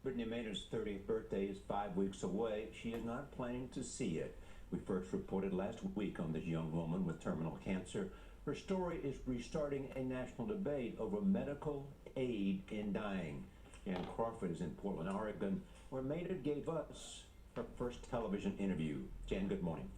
Brittany Maynard's 30th birthday is 5 weeks away. She is not planning to see it. We first reported last week on this young woman with terminal cancer. Her story is restarting a national debate over medical aid in dying. Jan Crawford is in Portland, Oregon, where Maynard gave us her first television interview. Jan, good morning.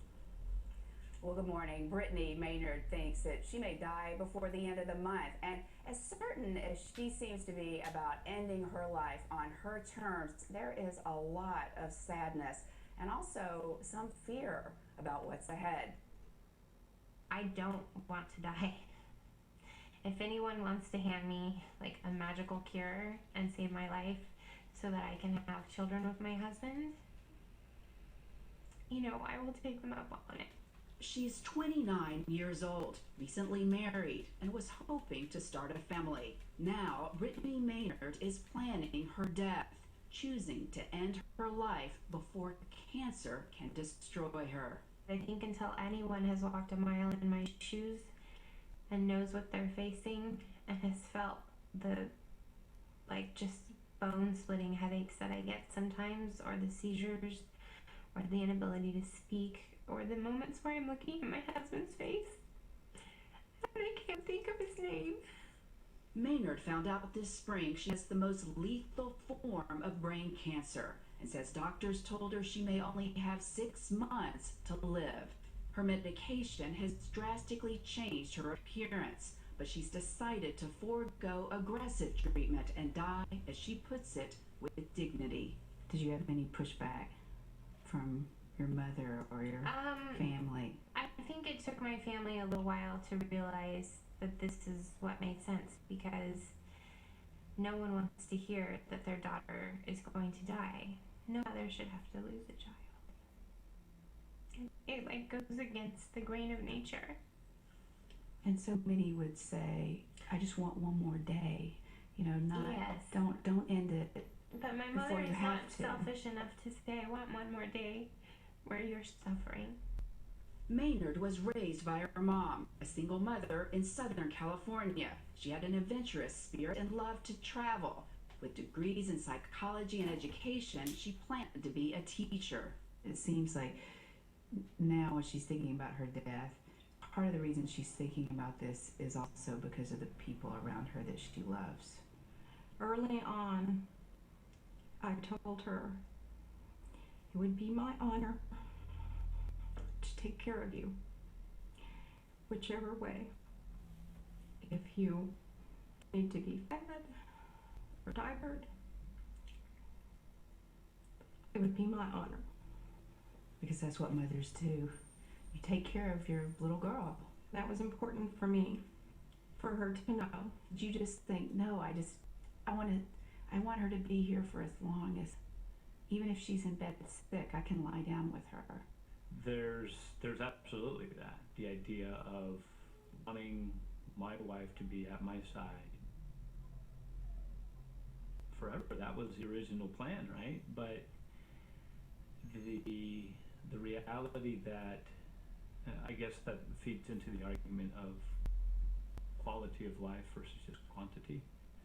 Well, good morning. Brittany Maynard thinks that she may die before the end of the month. And as certain as she seems to be about ending her life on her terms, there is a lot of sadness and also some fear about what's ahead. I don't want to die. If anyone wants to hand me like a magical cure and save my life so that I can have children with my husband, I will take them up on it. She's 29 years old, recently married, and was hoping to start a family. Now, Brittany Maynard is planning her death, choosing to end her life before cancer can destroy her. I think until anyone has walked a mile in my shoes and knows what they're facing and has felt the, just bone-splitting headaches that I get sometimes, or the seizures, or the inability to speak, or the moments where I'm looking at my husband's face and I can't think of his name. Maynard found out this spring she has the most lethal form of brain cancer and says doctors told her she may only have 6 months to live. Her medication has drastically changed her appearance, but she's decided to forego aggressive treatment and die, as she puts it, with dignity. Did you have any pushback from your mother or your family? I think it took my family a little while to realize that this is what made sense, because no one wants to hear that their daughter is going to die. No mother should have to lose a child. It goes against the grain of nature. And so many would say, I just want one more day, Yes. don't end it. But my mother is not selfish enough to say, I want one more day where you're suffering. Maynard was raised by her mom, a single mother in Southern California. She had an adventurous spirit and loved to travel. With degrees in psychology and education, she planned to be a teacher. It seems like now when she's thinking about her death, part of the reason she's thinking about this is also because of the people around her that she loves. Early on, I told her it would be my honor to take care of you, whichever way. If you need to be fed or diapered, it would be my honor. Because that's what mothers do. You take care of your little girl. That was important for me, for her to know. Did you just think, no, I want her to be here for as long as, even if she's in bed sick, I can lie down with her. There's absolutely that. The idea of wanting my wife to be at my side forever. That was the original plan, right? But the reality that I guess that feeds into the argument of quality of life versus just quantity.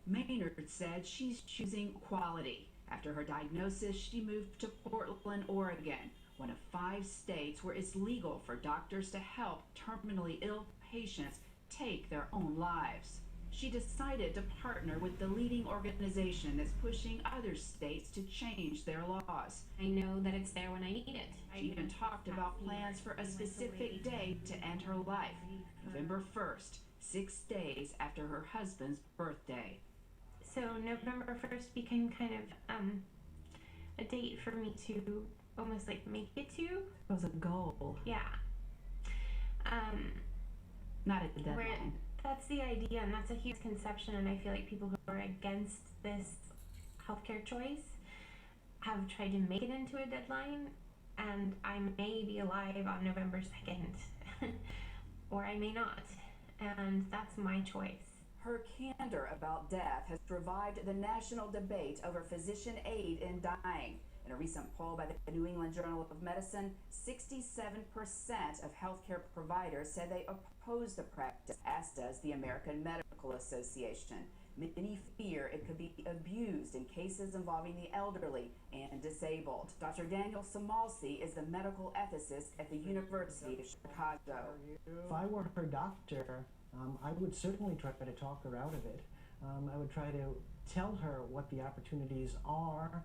Maynard said she's choosing quality. After her diagnosis, she moved to Portland, Oregon, one of 5 states where it's legal for doctors to help terminally ill patients take their own lives. She decided to partner with the leading organization that's pushing other states to change their laws. I know that it's there when I need it. She even talked about plans for a specific day to end her life, November 1st, 6 days after her husband's birthday. So November 1st became kind of a date for me to almost make it to. It was a goal. Yeah. Not at the deadline. That's the idea, and that's a huge conception, and I feel like people who are against this healthcare choice have tried to make it into a deadline, and I may be alive on November 2nd, or I may not, and that's my choice. Her candor about death has revived the national debate over physician aid in dying. In a recent poll by the New England Journal of Medicine, 67% of healthcare providers said they oppose the practice, as does the American Medical Association. Many fear it could be abused in cases involving the elderly and disabled. Dr. Daniel Samalsi is the medical ethicist at the University of Chicago. If I were her doctor, I would certainly try to talk her out of it. I would try to tell her what the opportunities are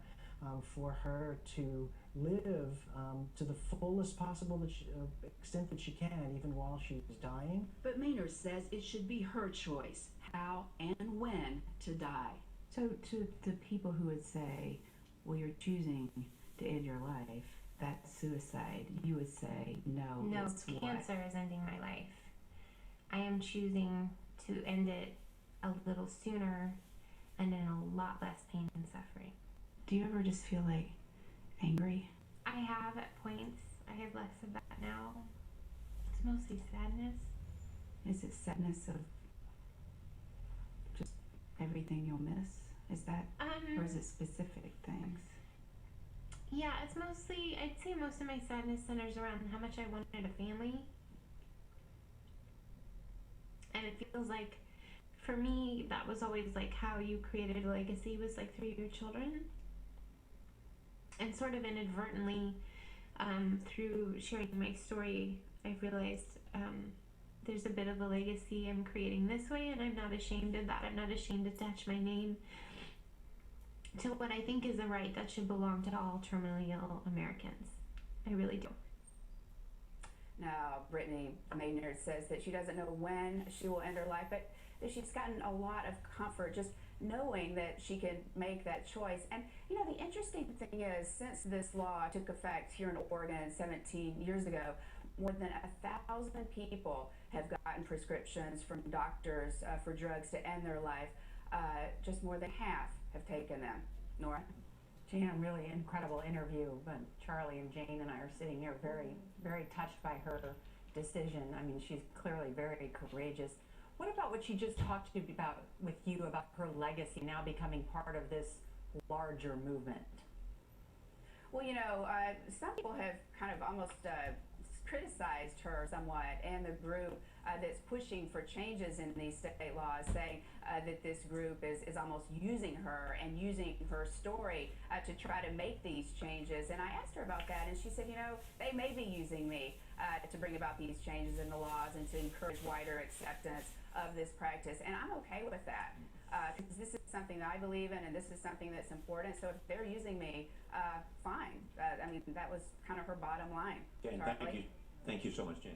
for her to live to the fullest possible extent that she can, even while she's dying. But Maynard says it should be her choice, how and when to die. So to the people who would say, well, you're choosing to end your life, that's suicide, you would say, no, No, it's cancer is ending my life. I am choosing to end it a little sooner and in a lot less pain and suffering. Do you ever just feel like angry? I have at points. I have less of that now. It's mostly sadness. Is it sadness of just everything you'll miss? Is that, or is it specific things? Yeah, it's mostly, I'd say most of my sadness centers around how much I wanted a family. And it feels like, for me, that was always like how you created a legacy, was like through your children. And sort of inadvertently, through sharing my story, I've realized there's a bit of a legacy I'm creating this way, and I'm not ashamed of that. I'm not ashamed to attach my name to what I think is a right that should belong to all terminally ill Americans. I really do. Now, Brittany Maynard says that she doesn't know when she will end her life, but that she's gotten a lot of comfort just knowing that she can make that choice. And you know, the interesting thing is, since this law took effect here in Oregon 17 years ago, more than 1,000 people have gotten prescriptions from doctors for drugs to end their life. Just more than half have taken them. Nora? Jan, really incredible interview, but Charlie and Jane and I are sitting here very, very touched by her decision. I mean, she's clearly very courageous. What about what she just talked to you about with you about her legacy now becoming part of this larger movement? Well, you know, some people have kind of almost criticized her somewhat, and the group that's pushing for changes in these state laws, saying that this group is almost using her and using her story to try to make these changes. And I asked her about that, and she said, you know, they may be using me to bring about these changes in the laws and to encourage wider acceptance of this practice. And I'm okay with that, because this is something that I believe in, and this is something that's important. So if they're using me, fine. I mean, that was kind of her bottom line. Jan, thank you. Thank you so much, Jan.